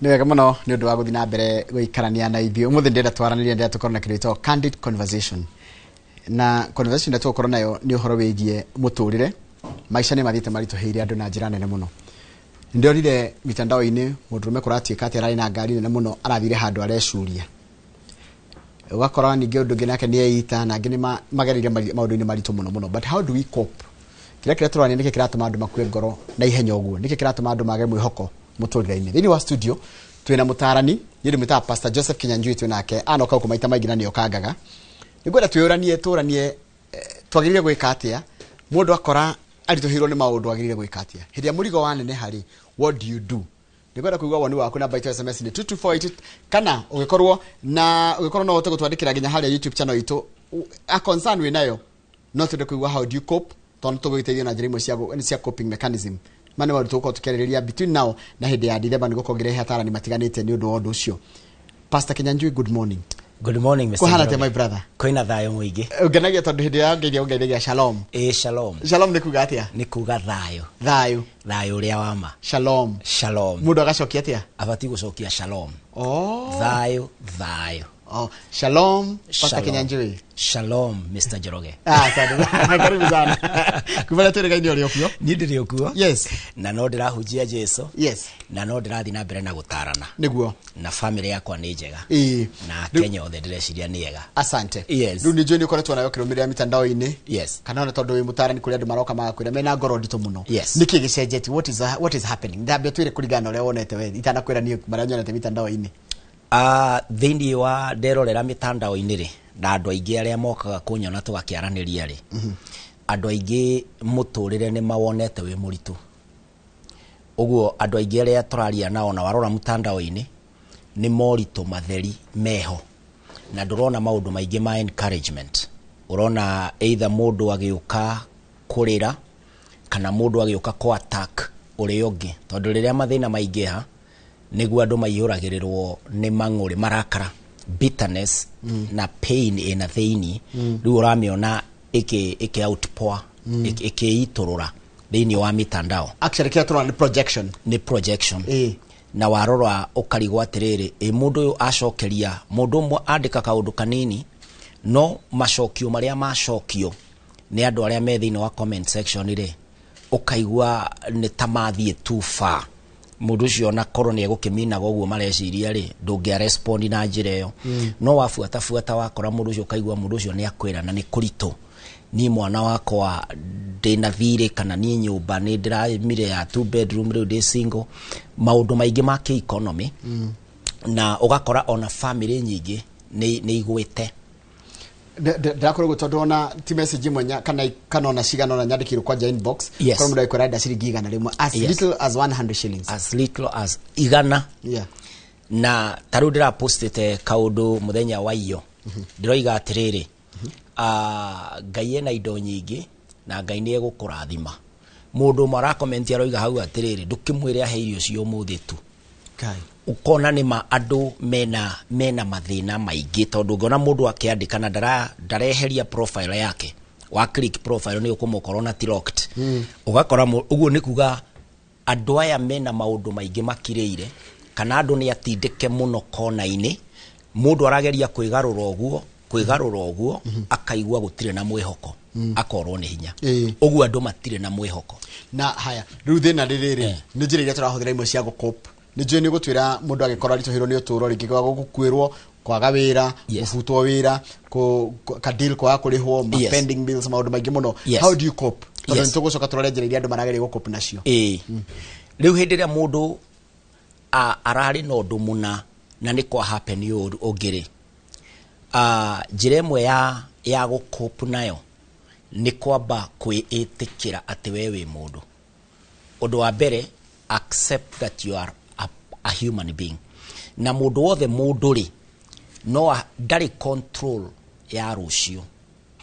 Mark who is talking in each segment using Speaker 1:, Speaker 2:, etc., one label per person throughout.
Speaker 1: Nĩ wega mũno nĩ ũndũ wa gũthiĩ na mbere gũikarania na ithuĩ. Ũmũthĩ ndĩrenda twaranĩrie, ndĩrenda tũkorwo na kĩndũ gĩtagwo candid conversation. Na conversation ĩrĩa tũgũkorwo nayo nĩ ũhoro wĩgiĩ mũtũrĩre. Maica nĩ mathiĩte maritũhĩire andũ na njĩra nene mũno. Nĩndorire mitandao-inĩ mũndũrũme kũratuĩka atĩ ararĩ na ngari nene mũno, arathire handũ arecuria. Ũgakora ningĩ ũndũ ũngĩ nake nĩeita, na angĩ nĩ magereire maũndũ-inĩ maritũ mũno mũno. But how do we cope? Kĩrĩa tũrania nĩkĩ kĩratũma andũ makue ngoro na ihenya ũguo? Nĩkĩ kĩratũma andũ mage mwĩhoko mũtũrĩre-inĩ? Thĩinĩ wa studio twĩna mũtarani, yeye mũtaa Pastor Joseph Kinyanjui twĩnake, anoka huko maita maingĩ na nĩ okangaga. Nĩngwenda tũranie twagĩrĩire gwĩka atĩa mũndũ akora arituhirwo nĩ maũndũ agĩrĩire gwĩka atĩa. Hĩndĩ ya mũrigo wanene harĩ, what do you do? Nĩngwenda kũigua woni waku na baita SMS ni 2248 kana ũgĩkorwo no ũhote gũtwandĩkĩra nginya harĩa YouTube channel itũ a concern we nayo, no twende kũigua how do you cope, tondũ tũgũteithia na njĩra imwe cia coping mechanism. Mane watu tuko tukĩarĩrĩria between now na hĩndĩ ya December nĩ gũkongerehe atarani matiganĩte nĩ ũndũ wa ũndũ ũcio. Pastor Kinyanjui, good morning.
Speaker 2: Good morning, Mr.
Speaker 1: Kuhana my brother.
Speaker 2: Koina thayo muigi.
Speaker 1: Ũngenagia tondũ hĩndĩ ya ngeithia shalom.
Speaker 2: Shalom.
Speaker 1: Shalom nĩ kuga atĩa?
Speaker 2: Nĩ kuga thayo.
Speaker 1: Thayo.
Speaker 2: Thayo ũrĩa wama.
Speaker 1: Shalom.
Speaker 2: Shalom.
Speaker 1: Mũndũ agacokia atĩa?
Speaker 2: Abati gũcokia shalom.
Speaker 1: Oh.
Speaker 2: Thayo.
Speaker 1: Oh, shalom, Pastor Kinyanjui.
Speaker 2: Shalom, Mr. Joroge.
Speaker 1: Asante. Karibu sana. Kumana tũrĩ gaini ũrĩ okuo?
Speaker 2: Niĩ ndĩrĩ okuo.
Speaker 1: Yes.
Speaker 2: Na no ndĩrahunjia Jesu.
Speaker 1: Yes.
Speaker 2: Na no ndĩrathiĩ na mbere na gũtarana.
Speaker 1: Nĩguo.
Speaker 2: Na family yakwa nĩ njega. Na Kenya othe ndĩreciria nĩ ega.
Speaker 1: Asante.
Speaker 2: Yes.
Speaker 1: Rĩu nĩ njũĩ nĩ ũkoretwo nayo kĩrũmĩrĩra mitandao-inĩ.
Speaker 2: Yes.
Speaker 1: Kana ona tondũ wĩ mũtarani kũrĩ andũ maroka magakwĩra mena ngoro nditũ mũno.
Speaker 2: Yes.
Speaker 1: Nĩkĩ gĩcenjetie? What is happening? Ndambia twĩre kũringana na ũrĩa wonete we. Itanakwĩra niĩ marĩa nyonete mitandao-inĩ.
Speaker 2: Thĩinĩ wa nderorera mitandao-inĩ rĩ, na andũ aingĩ arĩa mokaga kũnyona tũgakĩaranĩria rĩ, andũ aingĩ mũtũrĩre nĩ mawonete wĩ mũritũ. Ũguo andũ aingĩ arĩa tũraria nao na warora mitandao-inĩ nĩ moritũ matheri meho, na ndũrona maũndũ maingĩ ma encouragement. Ũrona either mũndũ agĩũka kũrĩra kana mũndũ agĩũka kũ attack ũrĩa ũngĩ, tondũ rĩrĩa mathĩna maingĩha nĩguo andũ maiyũragĩrĩrwo nĩ mang'ũrĩ, marakara, bitterness na pain ĩna thĩinĩ. Rĩu ũramĩona ĩkĩ outpour, ĩkĩitũrũra thĩinĩ wa mitandao.
Speaker 1: Actually kĩrĩa tũrona nĩ projection.
Speaker 2: Nĩ projection. Na warora ũkarigwo atĩrĩrĩ, mũndũ ũyũ acokeria, mũndũ ũmwe andĩka kaũndũ kanini, no macokio marĩa macokio nĩ andũ arĩa me thĩinĩ wa comment section rĩ, ũkaigua nĩ ta mathiĩ too far. Mũndũ ũcio na korwo nĩ egũkĩminaga ũguo mareciria rĩ, ndũngĩa respond na njĩra ĩyo. No wabuata wakora mũndũ ũcio ukaigua mũndũ ũcio nĩ akwĩra na nĩ kũritũ. Niĩ mwana wakwa ndĩna thirĩ kana niĩ nyũmba nĩ ndĩramire ya 2 bedroom rĩu ndĩ single. Maũndũ maingĩ ma economy na ũgakora ona family nyingĩ nĩ igwĩte.
Speaker 1: Ndakorwo tondũ ona ti message imwe kana ona cigana ona nyandĩkĩrwo kwa inbox, kwa mũndũ aikora nda ciringi 100 rĩmwe, as little as 100 shillings, as little as 100. Yeah. Na tarũ ndĩra postete kaũndũ mũthenya wa iyo ndĩroiga atĩrĩrĩ, Ngai ena indo nyingĩ na Ngai nĩ egũkũrathima. Mũndũ mara comment aroiga hau atĩrĩrĩ, ndũkĩmwĩre ahe irio cio mũthĩ tu. Kai ukona nĩ ma andũ mena mathĩna maingĩ, tondũ ngona mũndũ akĩandĩka na ndareheria profile yake, wa click profile nĩ ũkũmũkorwo na locked. Ugakora ũguo nĩ kuga andũ aya mena maũndũ maingĩ makirĩire, kana andũ nĩ atindĩke mũno kona-inĩ, mũndũ arageria kwĩgarũra ũguo akaigua gũtirĩ na mwĩhoko, akorwo nĩ hinya. Ũguo andũ matirĩ na mwĩhoko. Na haya rĩu thĩna rĩrĩ nĩ njĩra iria tũrahũthĩra imwe cia gũcope. Nĩ njĩra nĩ gũtwĩra mũndũ agĩkorwo aritũhĩrwo nĩ ũtũũro rĩngĩ kwa gũkuĩrwo, kwaga wĩra, gũbutwo wĩra, ka deal kwa kũrĩhwo, pending bills, maũndũ maingĩ mũno. How do you cope? Tondũ nĩ tũgũcoka tũrore njĩra iria andũ marageria gũcope nacio. Rĩu hĩndĩ ĩrĩa mũndũ ararĩ na ũndũ mũna na nĩ kwa happen ũngĩrĩ, njĩra ĩmwe ya gũcope nayo nĩ kwamba kwĩĩtĩkĩra atĩ we wĩ mũndũ. Ũndũ wa mbere, accept that you are a human being. Na mũndũ wothe mũndũ rĩ, no ndarĩ control ya rũciũ,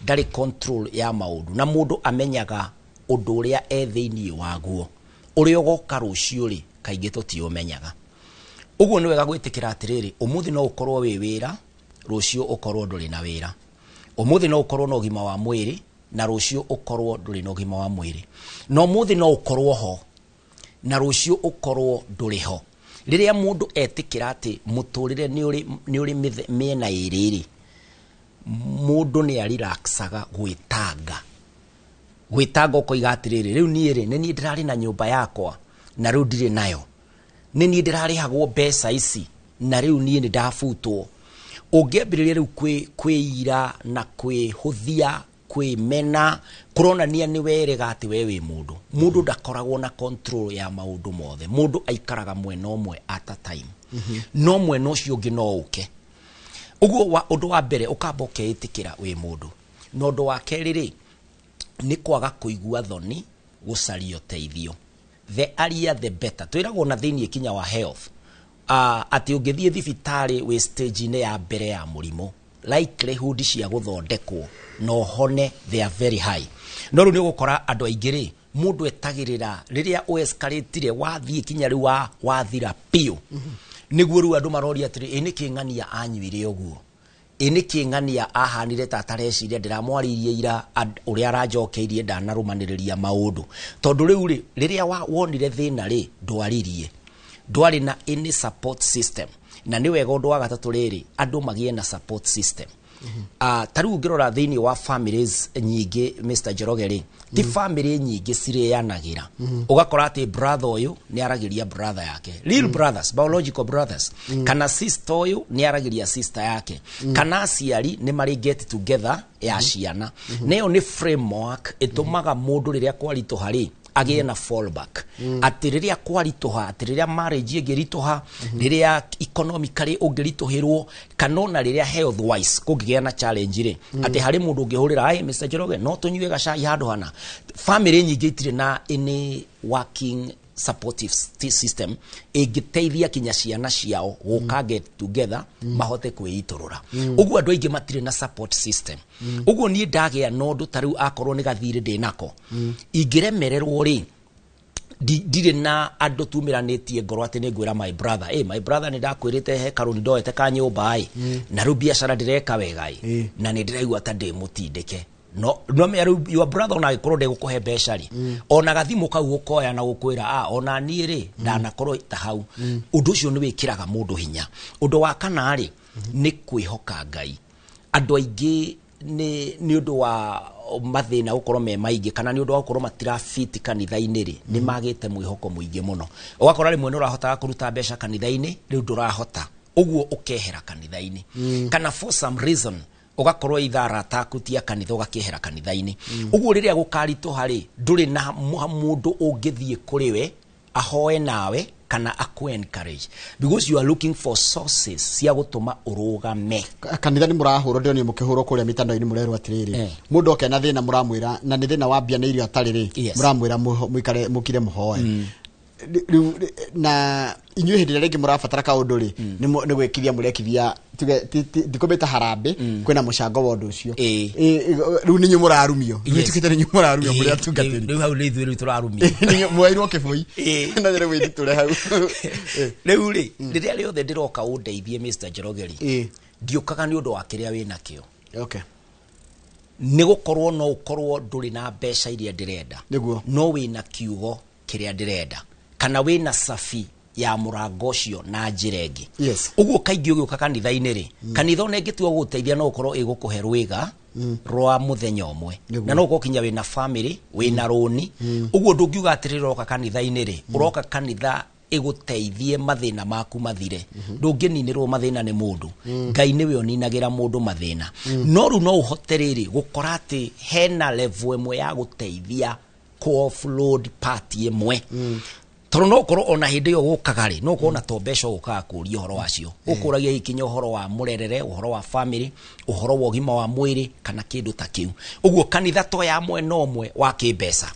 Speaker 1: ndarĩ control ya maũndũ, na mũndũ amenyaga ũndũ ũrĩa thĩinĩ waguo, ũrĩa ũgoka rũciũ rĩ, kaingĩ tũtiũmenyaga. Ũguo nĩ wega gwĩtĩkĩra atĩrĩrĩ, ũmũthĩ no ũkorwo wĩ wĩra, rũciũ ũkorwo ndũrĩ na wĩra. Ũmũthĩ no ũkorwo na ũgima wa mwĩrĩ, na rũciũ ũkorwo ndũrĩ na ũgima wa mwĩrĩ. No ũmũthĩ no ũkorwo ho, na rũciũ ũkorwo ndũrĩ ho.
Speaker 2: riria mundu etikira ati muturire ni uri miena iriri mundu ni relaxaga gwitanga ukoiga atiriri riu ni ndirari na nyumba yakwa na riu ndiri nayo ni ndirarihagwo mbeca ici na riu ni ndafutwo ungiambiriria riu kwira na kwihuthia kwimena kuronania ni werega ati we wi mundu ndakoragwo na control ya maundu mothe mundu aikaraga mwena umwe at a time no mwena ucio ungi no uke uguo undu wa mbere ukamba ukeitikira wi mundu no undu wa keriri ni kwaga kuigua thoni gucaria teithio the earlier the better twiragwo na thiini ikinya wa health ati ungithie thibitari wi stage ine ya mbere ya murimo likelihood cia guthondekwo no hone they are very high no ru ni gukora andu aingiri mundu etagirira riria uescalate wathie kinya ri wathira pio niguo ru andu marori atiri ni kingania anyuire uguo ni kingania ahanire tatareciria ndiramwaririe ira uri arajokeirie ndanarumaniriria maundu tondu riu riria wonire thina ri ndwaririe ndwari na any support system na ni wega undu wa gatatu riri andu magie na support system tariu ngirora thiini wa families nyingi Mr. Njoroge ti family nyingi cireanagira ugakora ati brother uyu ni aragiria brother yake real brothers biological brothers kana sister uyu ni aragiria sister yake kana aciari ni mari get together ya ciana neyo ni framework itumaga mundu riria kwarito hari agie na fallback atiriria kwaritoha atiriria marriage igiritoha riria economically ungiritohirwo kanona riria health wise kungigia na challenge ri ati hari mundu ungihurira ai Mr. Njoroge no tunyue gacai handu hana family nyingi itire na any working supportive system igiteithia kinya ciana ciao guka get together mahote kwiiturura uguo andu aingi matire na support system uguo ni ndagia nondu tariu akorwo ni gathire ndinako ingiremererwo ri ndire na andu tumiranitie ngoro ati ni ngwira my brother ni ndakwirite hekaru ni ndoete ka nyumba na ru biashara ndireka wega na ni ndiraigua ta ndimutindike no me your brother ona ikorwo ndigukuhe becari ona gathimu kau ukoya na gukwira ona ni ri ndanakorwo ta hau undu ucio ni wikiraga mundu hinya undu wa kana ri ni kwihoka Ngai andu aingi ni undu wa mathina gukorwo me maingi kana ni undu wa gukorwo matirafiti kanitha-ini ri ni magite mwihoko muingi muno ugakora rimwe ni urahota kuruta mbeca kanitha-ini riu ndurahota uguo ukehera kanitha-ini kana for some reason ugakorwo ithara takutia kanitha ugakehera kanitha-ini uguo riria gukarito hari nduri na mundu ungithie kuriwe ahoe nawe kana aku encourage because you are looking for sources cia gutuma urugame
Speaker 1: kanitha ni murahuro ndio ni mukihuro kuria mitandao-ini murero atiriri mundu okena thina muramwira na ni thina wambia ni irio atariri muramwira muikare mukire muhoe na inyu hindi rege murafatara ka undu ri ni gwikithia murekithia ndikometa harambe kwena mucango wa undu ucio riu ni nyu murarumio nitukite nyu murarumio muri atungatiri
Speaker 2: riu hau ni ithuĩ turarumio
Speaker 1: ni mwairwo kiboi na nyere widiture hau
Speaker 2: riu ri riria riothe ndiroka undeithie Mr. Njoroge ndiukaga ni undu wa kiria wina kio ni gukorwo no ukorwo nduri na mbeca iria ndirenda no wina kiugo kiria ndirenda kana wina safi ya murango ucio na njiregi uguo kaingi ugiuka kanitha-ini ri kanitha ona ingitua guteithia no ukorwo igukuhe rwiga rwa muthenya umwe na no ukokinya wina family wina roni uguo ndungiuga atirira roka kanitha-ini ri uroka kanitha iguteithie mathina maku mathire ndungininirwo mathina ni mundu Ngai niwe oninagira mundu mathina no ru no uhote riri gukora ati hena level imwe ya guteithia ko offload party imwe toro no korwo ona hindi yo gukagari no korwo na tombesho gukaga kuria uhoro wacio ukuragia ikinya uhoro wa murerere uhoro wa family uhoro wa ugima wa mwiri kana kindu ta kiu uguo kanitha to ya mwena umwe wa kimbesa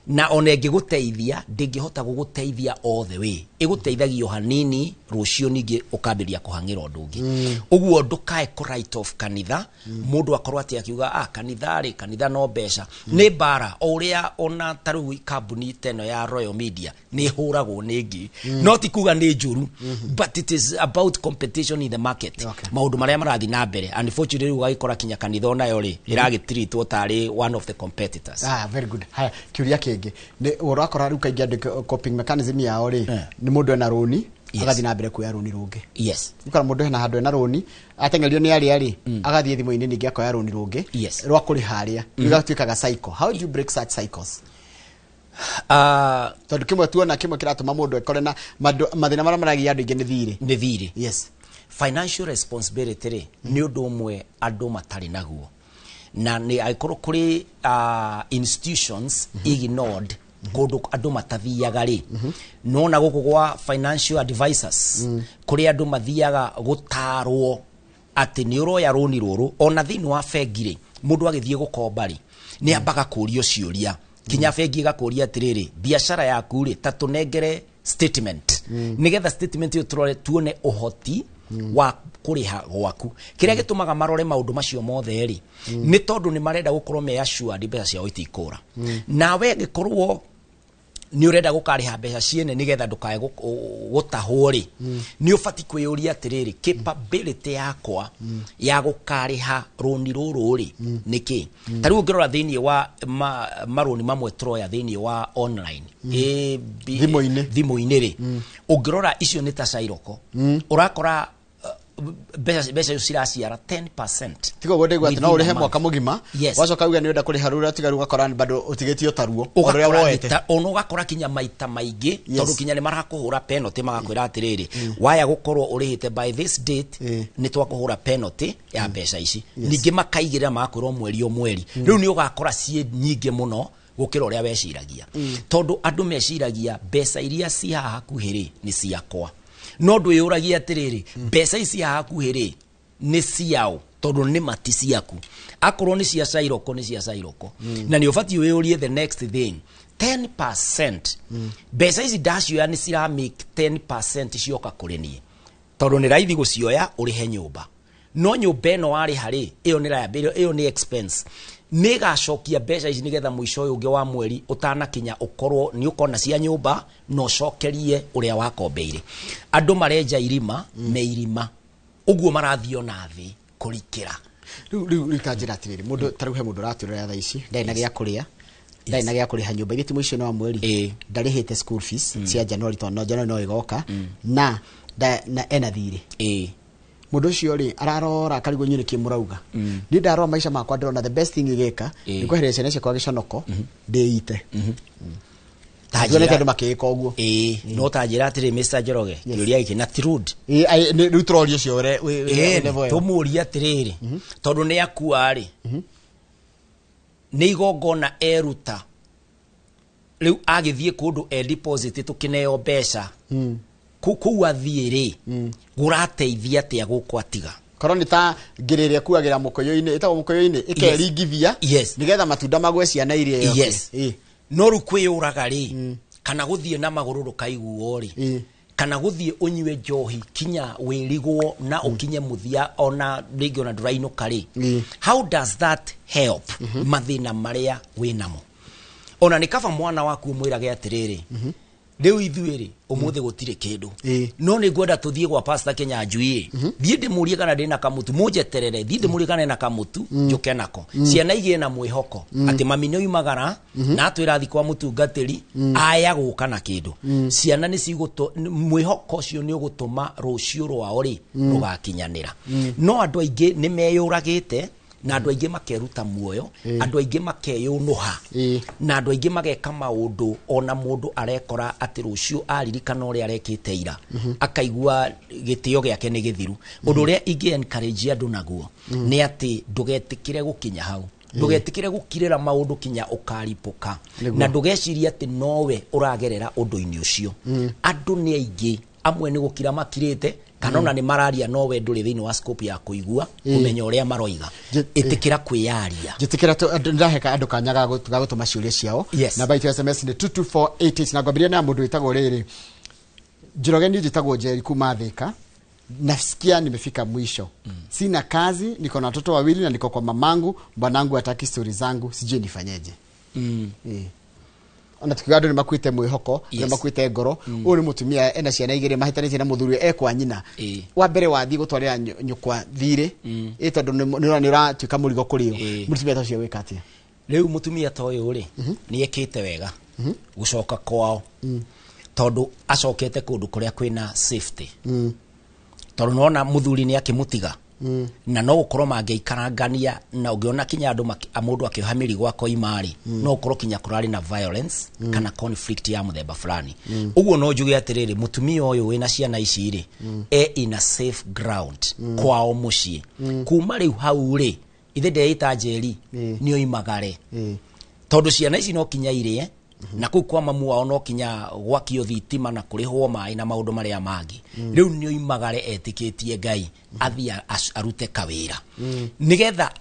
Speaker 2: na ona ingiguteithia ndingihota guguteithia all the way iguteithagio hanini rucio ningi ukambiria kuhangira undu ungi uguo ndukae ku right of kanitha mundu akorwo ati akiuga kanitha no besha ni bara uria ona taru kambuni teno ya Royal Media ni huragwo ningi not kuga ni njuru but it is about competition in the market maundu maria marathi na mbere unfortunately ugakora kinya kanitha ona yo ri iragitreatwo tari one of the competitors
Speaker 1: very good kiuria kingi ni urakora ru kaingi coping mechanism yao ri ni mundu ena roni agathi na mbere kuya roni rungi
Speaker 2: yes
Speaker 1: ukara mundu hena handu ena roni atengerio ni ari agathi thimo-ini ningi akoya roni rungi rwa kuri haria igatuikaga cycle. How do you break such cycles? Tondu kimwe tuona kimwe kiratuma mundu ekore na mathina maria maragia andu ingi ni thiri. Yes.
Speaker 2: Financial responsibility ni undu umwe andu matari naguo na ni aikoro kuri institutions ignored kundu andu matathiaga ri nona guku gwa financial advisors kuri andu mathiaga gutarwo ati ni uroya roni ruru ona thini wa bengi ri mundu agithie gukomba ri ni ambaga kurio ciuria kinya bengi gakuria atiriri biashara yaku ri tatunengere statement nigetha statement yo tuone uhoti wa kuriha gwaku kiria gitumaga marore maundu macio mothe ri ni tondu ni marenda gukorwo me assured mbeca ciao itikura nawe gikorwo ni urenda gukariha mbeca ciene nigetha ndukae gutahwo ri ni ubati kwiyuria atiriri capability yakwa ya gukariha roni ruru ri niki tariu ngirora thini wa maroni mamwe troya thini wa online thimo-ini ri ungirora icio ni ta cairoko urakora besa yusiraciara 10%.
Speaker 1: Tigo wode gwate no urihe mwaka mugima wacoka uga ni wenda kuri harura tigaru gakora bado utigetio taruo
Speaker 2: uria woete ono gakora kinya maita maingi tondu kinya ni marakuhura penalty magakwira atiriri waya gukorwo urihite by this date ni twakuhura penalty ya besa ici ningi makaigira makwirwo mweri riu ni ugakora cie nyingi muno gukira uria weciragia tondu andu meciragia besa iria ci hakuhiri ni ciakwa no ndwiyuragia atiriri mbeca ici hakuhiri ni ciao tondu ni mati ciaku akorwo ni cia cairoko ni cia cairoko na ni ubati wiyurie the next thing 10% mbeca ici ndacioya ni cira make 10% cioka kuri nie tondu ni raithi gucioya urihe nyumba no nyumba eno wari hari iyo ni liability iyo ni expense nigacokia mbeca ici nigetha mwisho uyu ungi wa mweri utanakinya ukorwo ni ukona cia nyumba no cokerie uria wakombeire andu marenja irima me irima uguo marathio na thi kurikira
Speaker 1: riu kanjira atiriri mundu taruhe mundu raturira tha ici ndai na gia kuria ndai na gia kuriha nyumba ithi mwisho wa mweri ndarihite school fees cia January tono January no igoka na ena thiri mundu cio ri ararora karigo nyine kimurauga ni ndarora maisha makwa ndona the best thing igeka ni kweheria ciana ciakwa giconoko ndeite tajira ndu makika uguo
Speaker 2: no tajira atiri Mr. Njoroge kiuria iki na tirud
Speaker 1: riu turorio cio we
Speaker 2: tumuria atiriri tondu ni akua ri ni igongona eruta riu agithie kundu deposit tukineo mbeca kuku athiiri gurateithia atia guku atiga
Speaker 1: koroni ta ngiriria kuagira mukoyo-ini itago mukoyo-ini ikeringithia nigetha matunda magwe ciana iria yote
Speaker 2: no rukwiyuraga ri kana guthie na magururu kaiguo ri kana guthie unywe njohi kinya wirigwo na ukinye muthia ona ringi ona nduraino kari how does that help mathina maria winamo ona nikaba mwana waku mwirage atiriri riu ithuiri umuthi gutire kindu no ni ngwenda tuthie gwa pastor Kinyanjui thie ndimurie kana ndina kamutu munjeterere thie ndimurie kana na kamutu njuke nako ciana igie na mwihoko ati mami ni umagara na atwira thi kwa mutungatiri aya guka na kindu ciana ni ciguto mwihoko cio ni ugutuma rucio rwao ri rugakinyanira no andu aingi ni meyuragite na andu aingi makeruta muoyo andu aingi makeyunuha na andu aingi mageka maundu ona mundu arekora ati rucio aririkana uria arekite ira akaigua gitio giake ni githiru undu uria ingi encourage andu naguo ni ati ndugetikire gukinya hau ndugetikire gukirira maundu kinya ukaripuka na ndugeciria ati nowe uragerera undu-ini ucio andu ni aingi amwe ni gukira makirite kanona ni mararia no we nduri thini wa scope ya kuigua kumenya uria maroiga itikira kwiyaria
Speaker 1: jitikira ndaheka andu kanyaga gutuma ciuria ciao na by SMS ni 22488 na ngwambiria na mundu witagwo riri Njoroge ni jitagwo Jerry kuma Thika nasikia nimefika mwisho sina kazi niko na watoto wawili na niko kwa mamangu bwanangu hataki story zangu sije nifanyeje ona tukigado ni makwite mwihoko ni makwite ngoro uri mutumia ena ciana igire mahitanite na muthuri kwa nyina wa mbere wathi gutwarira nyukwa thire tondu ni uratuika murigo kurio mutumia tacio wikatia
Speaker 2: riu mutumia toyo ri ni ekite wega gucoka kwao tondu acokete kundu kuria kwina safety tondu nona muthuri ni akimutiga na no gukorwo mangiikarangania na ungiona kinya andu mundu akiohamiri gwako imari no gukorwo kinya kurari na violence kana conflict ya muthemba fulani uguo no njuge atiriri mutumia uyu wina ciana ici ri in a safe ground kwao mucii kuma riu hau ri ithe ndeita njeri ni oimagare tondu ciana ici no kinya irie na kuu kwa mamu wao no kinya gwakio thitima na kurihwo mai na maundu maria mangi riu ni oimagare etikitie Ngai athia arute kawira nigetha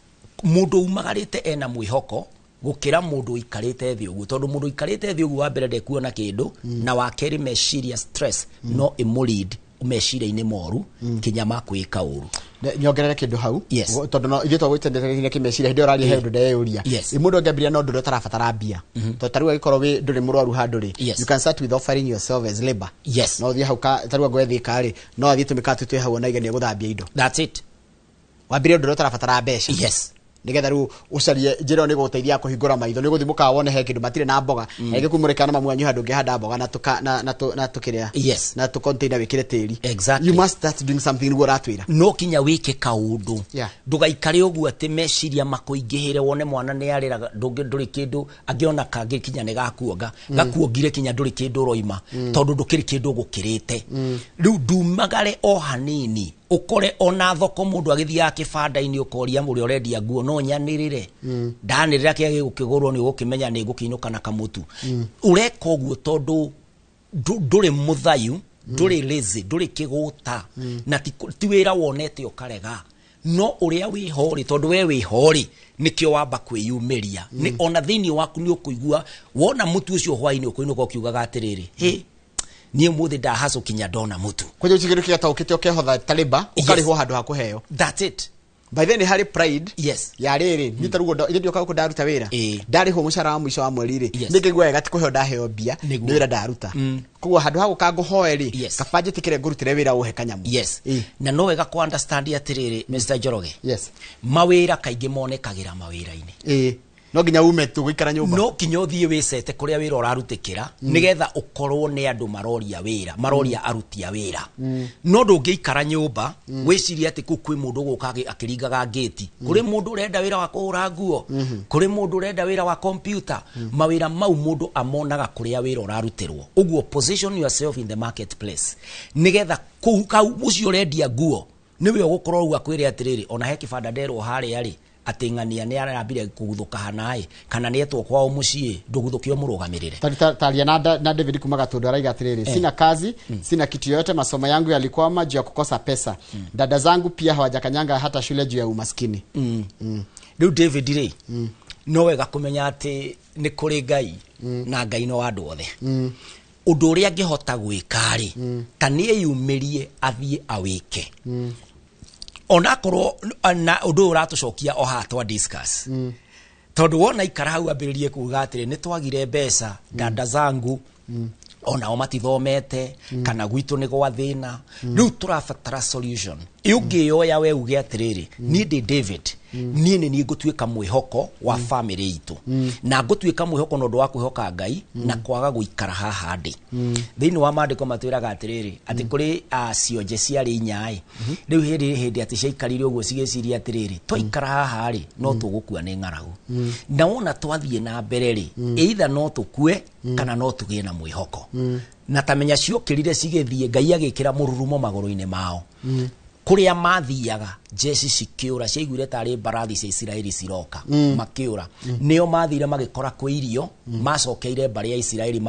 Speaker 2: mundu umagarite ena mwihoko gukira mundu ikarite thi uguo tondu mundu ikarite thi uguo wa mbere ndekuona kindu na wa keri meciria stress no imulead umeciria-ini moru kinya makwika uru
Speaker 1: nyongerere kindu hau tondu no ithe twagwitendereire kimeciria hindi urari he ndu ndeyuria mundu ngambiria no ndu tarabatara mbia to taruga gikorwo wi nduri murwaru handu ri you can start with offering yourself as labor no thie hau ka taruga gwethika ri no athie tumika tutwe hau na igenia guthambia indo
Speaker 2: that's it
Speaker 1: wambiria ndu tarabatara mbeca nigetha ru ucarie njira ni guteithia kuhingura maitho ni guthimuka wone he kindu matire na mboga ege kumurika na mamwanyu handu ngihanda mboga na tukiria na tu container wikire tiri you must start doing something ni guratwira
Speaker 2: no kinya wike kaundu ndugaikare uguo ati meciria makuingihire wone mwana ni arira nduri kindu agiona kangi kinya ni gakuonga gakuongire kinya nduri kindu roima tondu ndukiri kindu gukirite riu ndumagare o hanini ukore ona thoko mundu agithia kibanda-ini ukoria muri orendia nguo no nyanirire ndanirira kiage gukigurwo ni gukimenya ni gukiinuka na kamutu ureka uguo tondu nduri muthayu nduri lazy nduri kiguta na ti wira wonete ukarega no uria wihori tondu we wihori nikio wamba kwiyumiria ni ona thini waku ni ukuigua wona mutu ucio hwaini ukuinuka ukiugaga atiriri ni muthi da haso kinya dona mutu
Speaker 1: kwenye uchigiru kia taukite okehotha taliba ukariho handu ha kuheo
Speaker 2: that's it
Speaker 1: by then hari pride ya riri nitarugo indi okaga kudaruta wira ndari ho mushara wa mwisho wa mweri ri ndigigwa gati kuheo ndaheo bia ndira ndaruta kugo handu ha gukango hoeri kabaje tikire ngurutire wira uhe kanyamu
Speaker 2: na no wega ku understand atiriri Mr. Njoroge mawira kaingi monekagira mawira-ini
Speaker 1: no ginya ume tu guikara nyumba
Speaker 2: no kinyo thie wicete kuria wira urarutikira nigetha ukorwo ni andu maroria wira maroria arutia wira no ndungiikara nyumba wiciria ati kwi mundu gukage akiringaga gate kuri mundu urenda wira wa kuhura nguo kuri mundu urenda wira wa computer mawira mau mundu amonaga kuria wira urarutirwo uguo position yourself in the marketplace nigetha kau ucio urendia nguo niwe ugukorwo uga kwire atiriri ona he kibanda nderwo hari yari atengania ni arambire kuguthuka hanai kana ni etwo kwao mucii nduguthukio murugamirire
Speaker 1: taria na David kumaga tundu araiga atiriri sina kazi sina kitu yote masomo yangu yalikwama juu ya kukosa pesa dada zangu pia hawajakanyanga hata shule juu ya umaskini
Speaker 2: riu David ri no wega kumenya ati ni kuri Ngai na Ngai no andu othe undu uria angihota gwika ri tanie yumirie athie awike ona korwo na undu uratucokia o hatwa discuss tondu wona ikara hau ambiririe kuga atiri ni twagire mbeca dada zangu ona o matithomete kana gwitu ni gwa thina riu turabatara solution ungiyoya we uge atiriri ni David ni ngutuika mwihoko wa family itu na ngutuika mwihoko no ndu wa kwihoka Ngai na kwaga guikara haha ndi thini wa mandiko matwiraga atiriri ati kuri cionje ciari nyai riu hindi ati ciaikarire uguo cigeciria atiriri twaikara haha ri no tugukua ni ngaragu na wona twathie na mbere ri either no tukue kana no tugie na mwihoko na tamenya ciokirire cigethie Ngai agikira mururumo maguru-ini mao kuria mathiaga jeshi cikiura ciaiguire tari barathi cia Israeli ciroka makiura nio mathire magikora kwa irio macokeire bari ya Israeli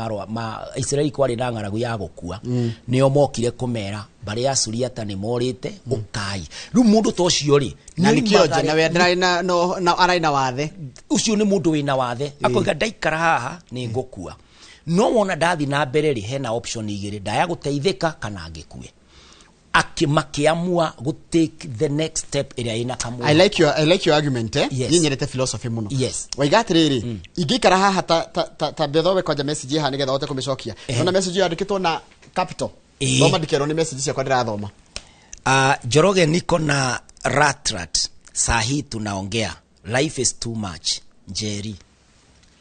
Speaker 2: Israeli kwari na ngaragu ya gukua nio mokire kumera bari ya Suriata ni morite ukai ru mundu tocio ri
Speaker 1: na nikioje na we ndrai na araina wathe
Speaker 2: ucio ni mundu wina wathe akoiga ndaikara haha ni ngukua no wona ndathi na mbere ri hena option igire ndaya guteithika kana ngikue akimakiamua go take the next step area ina kamwe
Speaker 1: I like your argument nyenyerete philosophy muno waigatiriri ingikara haha ta bethowe kwa message ha nigetha ote kumicokia ona message yandikitwo na capital thoma dikero ni message cia kwa ndirathoma
Speaker 2: Njoroge niko na rat sahi tunaongea life is too much Jerry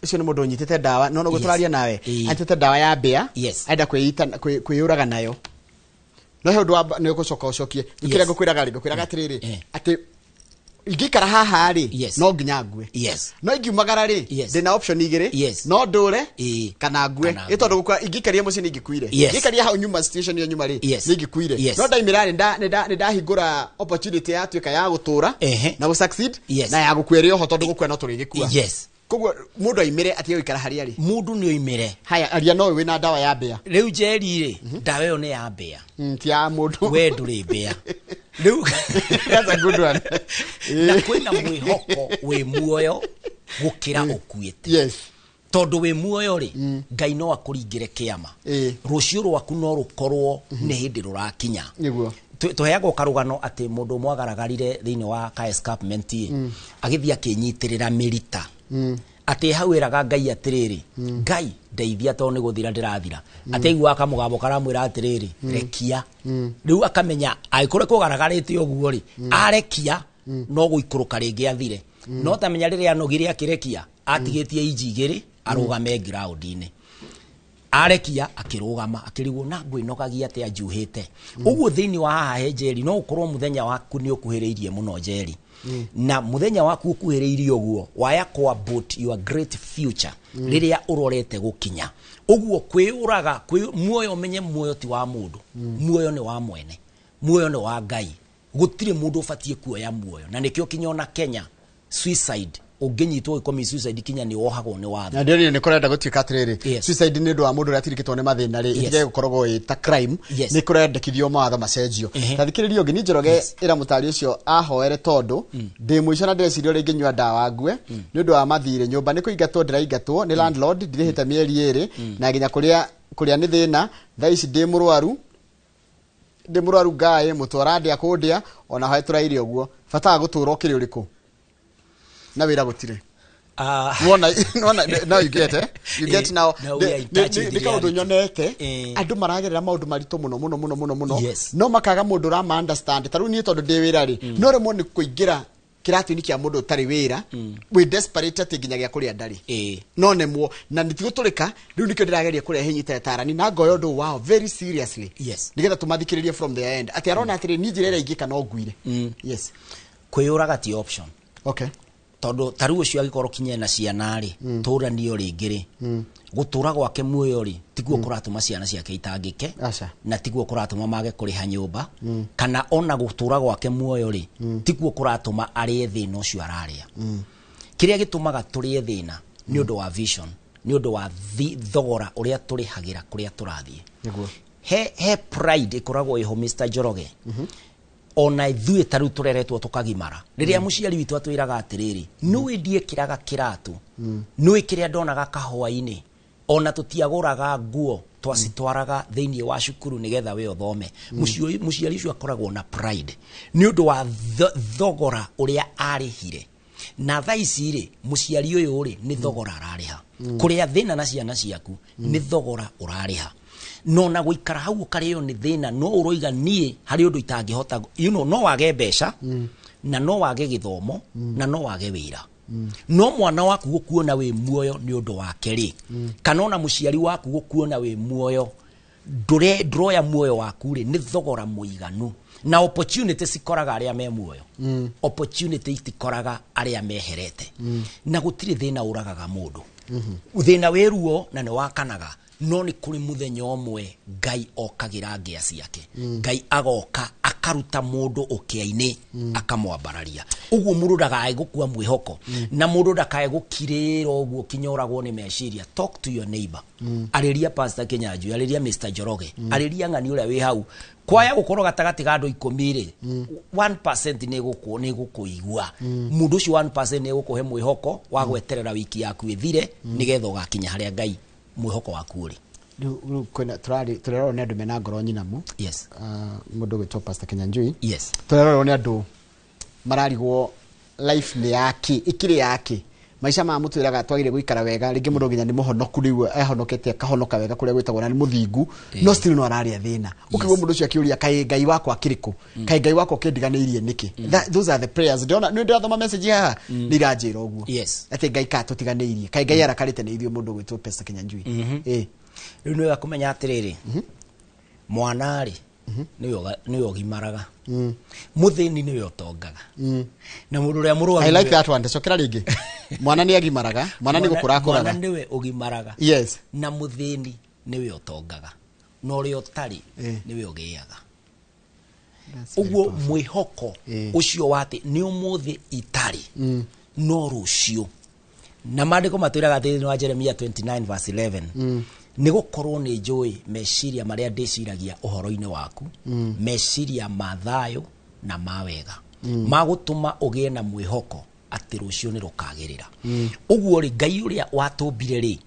Speaker 1: ucio ni mundu unyitite dawa no guturaria nawe atete dawa ya mbea aenda kwiyuraga nayo no he undu ni gucoka ucokie ikire ngukwiraga atiriri ati ingikara haha ri no nginya ngwe no ingiumagara ri ndina option igiri no ndure kana ngwe itondu gukwa ingikaria muci ni ngikuire ingikaria hau nyuma situation yo nyuma ri ni ngikuire no ndaimira ni ndahingura opportunity ya tuika ya gutura na gu succeed na ya gukwira yo tondu gukwa no turigikua koguo mundu aimire ati yoikara haria ri
Speaker 2: mundu ni oimire
Speaker 1: haya aria no we na dawa ya mbea
Speaker 2: riu jeri ri dawa yo ni ya mbea
Speaker 1: ti ya mundu
Speaker 2: we nduri mbea riu
Speaker 1: that's a good one
Speaker 2: na kwina mwihoko we muoyo gukira ukuite tondu we muoyo ri Ngai no akuringire kiama rucio rwaku no rukorwo ni hindi rurakinya
Speaker 1: niguo
Speaker 2: tuheagwo karugano ati mundu mwagaragarire thiini wa ka escarpment agithia kinyitirira mirita ati hawiraga Ngai atiriri Ngai ndeithia to ni guthira ndirathira ati igwa akamugambo karamwira atiriri rekia riu akamenya aikore kugaragarite uguo ri arekia no guikuruka ringi athire no tamenya riria anogire akirekia atigitie injigiri arugame ground-ini arekia akirugama akirigwo na ngwinogagia ati anjuhite uguo thiini wa haha hejeri no ukorwo muthenya waku ni ukuhiriirie muno jeri na muthenya waku ukuhiriirie uguo waya kwa about your great future riria urorete gukinya uguo kwiuraga muoyo menye muoyo ti wa mundu muoyo ni wa mwene muoyo ni wa Ngai gutire mundu ufatie kuoya muoyo na nikio kinyona Kenya suicide ugenyitwo ikomi suicide kinya ni wohagwo ni watho
Speaker 1: na ndio ni kurenda gutuika atiriri suicide ni ndu wa mundu ratirikitwo ni mathina ri itige gukorogwo ita crime ni kurendekithio matho macenjio tathikiririo ngi ni Njoroge ira mutari ucio ahoere tondu ndi muico na ndecirio ringi nyua dawa ngwe ni ndu wa mathire nyumba ni kuingatwo ndiraingatwo ni landlord ndirihite mieri eri na nginya kuria ni thina thaici ndi murwaru Ngai mutwara ndia kundia ona hae turaire uguo fata gutura ukiri uriku na wira gutire wona now you get now the kaundu nyonete andu maragerera maundu maritu muno no makaga mundu ra ma understand taru ni tondu ndi wira ri no remo ni kuingira kiratu-ini kia mundu utari wira we desperate ati nginya gia kuria ndari no nemo na nitiguturika riu nikio ndirageria kuria hinyita tarani na ngoyo ndu wow very seriously nigetha tumathikiririe from the end ati arona ati ni njira ira ingika no nguire
Speaker 2: kwiyuraga ti option
Speaker 1: tondu
Speaker 2: taru ucio agikoro kinye na ciana ri turanio ringiri gutura gwake muoyo ri tiguo kuratuma ciana ciake itangike na tiguo kuratuma mage kuriha nyumba kana ona gutura gwake muoyo ri tiguo kuratuma ari thina ucio araria kiria gitumaga turi thina ni undu wa vision ni undu wa thogora uria turihagira kuria turathie he pride ikoragwo iho Mr. Njoroge ona ithuĩ taru tureretwo tukagimara riria muciari witu atwiraga atiriri nui ndie kiraga kiratu nui kiria ndonaga kahwa-ini ona tutiaguraga nguo twacitwaraga thiini wa cukuru nigetha we uthome muciari ucio akoragwo na pride ni undu wa thogora uria arihire na thaici ri muciari uyu ri ni thogora arariha kuria thina na ciana ciaku ni thogora urariha no na guikara hau ukareo ni thina no uroiga nie hari undu itangihota no wage mbeca na no wage githomo na no wage wira no mwana waku gukuona we muoyo ni undu wake ri kana ona muciari waku gukuona we muoyo ndroya muoyo waku ri ni thogora muiganu na opportunity sikoraga aria me muoyo opportunity itikoraga aria meherete na gutire thina uragaga mundu thina weruo na ni wakanaga no ni kuri muthenya omwe Ngai okagira ngia ciake Ngai agoka akaruta mundu ukia-ini akamwambararia uguo mundu ndagae gukua mwihoko na mundu ndakae gukirira uguo kinyoragwo ni meciria talk to your neighbor ariria Pastor Kinyanjui ariria Mr. Njoroge ariria ng'ani uria wi hau kwaya gukorwo gatagati ga andu 10 ri 1% ni gukuigua mundu ucio 1% ni gukuhe mwihoko wa gweterera wiki yaku ithire nigetha ugakinya haria Ngai mwihoko waku uri
Speaker 1: kwena turero ni andu mena ngoro nyinamu mundu gwitwo Pastor Kinyanjui turero ni andu mararigwo life ni yake ikiri yake maisha ma mutu iraga twagire guikara wega ringi mundu nginya ni muhonoku riu ehonokete akahonoka wega kuria gwitagwo na muthingu no still no araria thina ukigwo mundu ucio akiuria kai ngai wakwa kiriku kai ngai wakwa kindiganirie niki those are the prayers ndona ni ndathoma message haha ndiranjira uguo ati ngai ka tutiganirie kai ngai arakarite ni ithio mundu gwitwo pesa Kinyanjui
Speaker 2: riu ni wega kumenya atiriri mwana ri ni ogimaraga muthini ni yotongaga na mundu ria murwa
Speaker 1: I like that one cokera ringi mwana ni agimaraga mwana ni gukura kuraga
Speaker 2: mwana niwe ogimaraga
Speaker 1: yes
Speaker 2: na muthini niwe yotongaga no rio tari niwe ogiaga uguo mwihoko ucio wate ni umuthi itari no rucio na mandiko matwiraga thini wa Jeremia 29:11 ni gukorwo ni njui meciria maria ndiciragia uhoro-ini waku meciria mathayo na mawega magutuma ugie na mwihoko ati rucio ni rukagirira uguo ri ngai uria watumbire ri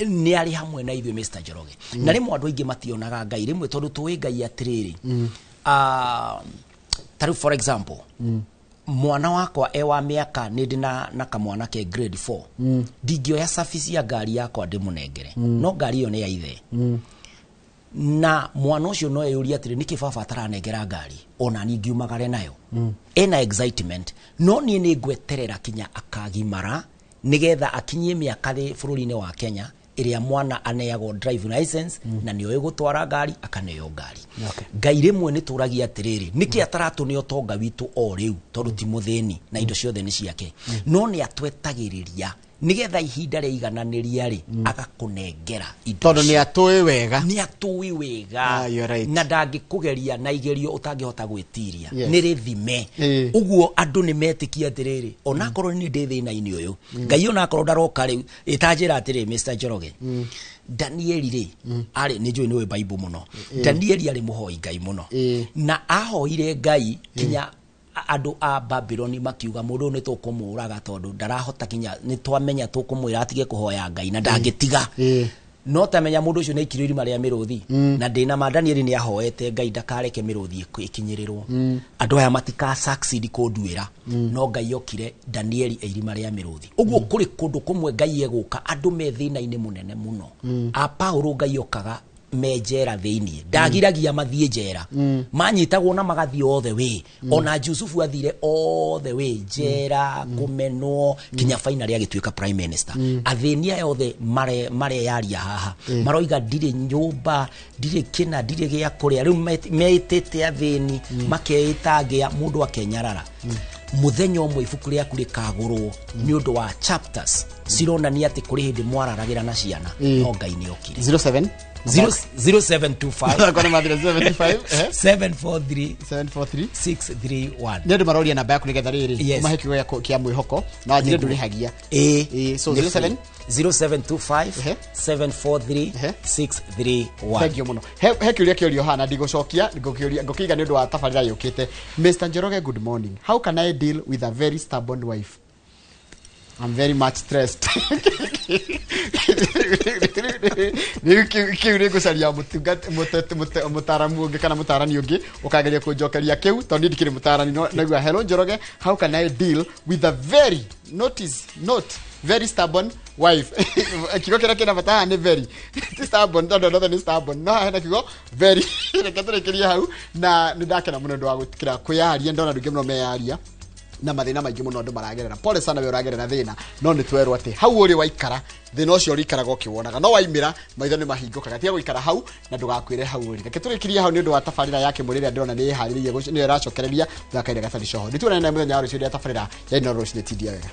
Speaker 2: ni ari hamwe na ithuĩ Mr. Njoroge na rimwe andu aingi mationaga ngai rimwe tondu tuwi ngai atiriri taru for example mwana wakwa wa miaka nindi na kamwana ke grade 4 ndingioya service ya ngari yakwa ndimunengere no ngari iyo ni ya ithe na mwana ucio no eyuria atiri niki baba ataranengera ngari ona ni ngiumagare nayo ena excitement no ni ngweterera kinya akagimara nigetha akinyie miaka ri bururi-ini wa Kenya iria mwana aneagwo driving license na niyo gutwara ngari akaneyo ngari ngai rimwe ni turagia atiriri niki ataratu ni otonga witu o riu tondu ti muthini na indo ciothe ni ciake no ni atwetagiriria nigetha ihinda ria igananiria ri agakunengera indo
Speaker 1: tondu ni atui wega
Speaker 2: na ndangikugeria na igerio utangihota gwitiria ni rithime uguo andu ni metikia atiriri ona korwo ni ndithina-ini uyu ngai ona korwo ndaroka riu itanjira atiri Mr. Njoroge Danieli ri ari ni njui ni Bible muno Danieli ari muhoi ngai muno na ahoire ngai kinya andu a Babyloni makiuga mundu ni tukumuraga tondu ndarahota kinya ni twamenya tukumwira atige kuhoya ngai na ndangitiga no tamenya mundu ucio ni ikiriri maria miruthi na ndina ma Danieli ni ahoete ngai ndakareke miruthi ikinyirirwo andu aya matika succeed kunduira no ngai okire Danieli eirima ria miruthi uguo kuri kundu kumwe ngai eguka andu me thina-ini munene muno a Paulo ngai okaga mejera thiini ndagiragia mathie jera manyitagwo na magathie othe we ona Yusufu athire othe we jera kumenwo kinya finally agituika prime minister athenia yothe mare yaria haha maroiga ndire nyumba ndire kina ndire gia kuria riu meitete atheni makeitangia mundu akenyarara muthenya umwe ibuku riaku rikagurwo ni undu wa chapters cironania ati kuri hindi mwararagira na ciana no ngai ni okire
Speaker 1: 07
Speaker 2: 0725
Speaker 1: kwa madira 745
Speaker 2: 743 631
Speaker 1: ndio maroria namba yaku nigetha riri umahekio ya kia mwihoko na ajire ndurihagia so 07
Speaker 2: 0725 743 631
Speaker 1: thank you muno hekiuria kiurio hana ndigocokia ngokiga ni undu wa tabarira yukite Mr. Njoroge good morning how can I deal with a very stubborn wife I'm very much stressed kiu rego saria mutaramu ungi kana mutarani ungi ukageria kunjokeria kiu to ndikire mutarani no nagua hello Njoroge how can I deal with a very very stubborn wife kigo kina bata ni very stubborn ndo ni stubborn no hena kigo very rekatrekeria hau na ndakena muno ndo agukira kuyaria ndona nduge muno meyaria na mathina maingi muno andu maragerera pole sana we uragerera thina no ni twerwo ati hau uri waikara thina ucio urikaraga ukiwonaga no waimira maitho ni mahingukaga tiga guikara hau na ndugakwire hau uri reke turikirie hau ni undu wa tabarira yake murire ndona ni hariririe ni iracokereria thakaire gathari coho nditwona na muthenya wa rucio ria tabarira ya iNooroRũciinĩ tindia wega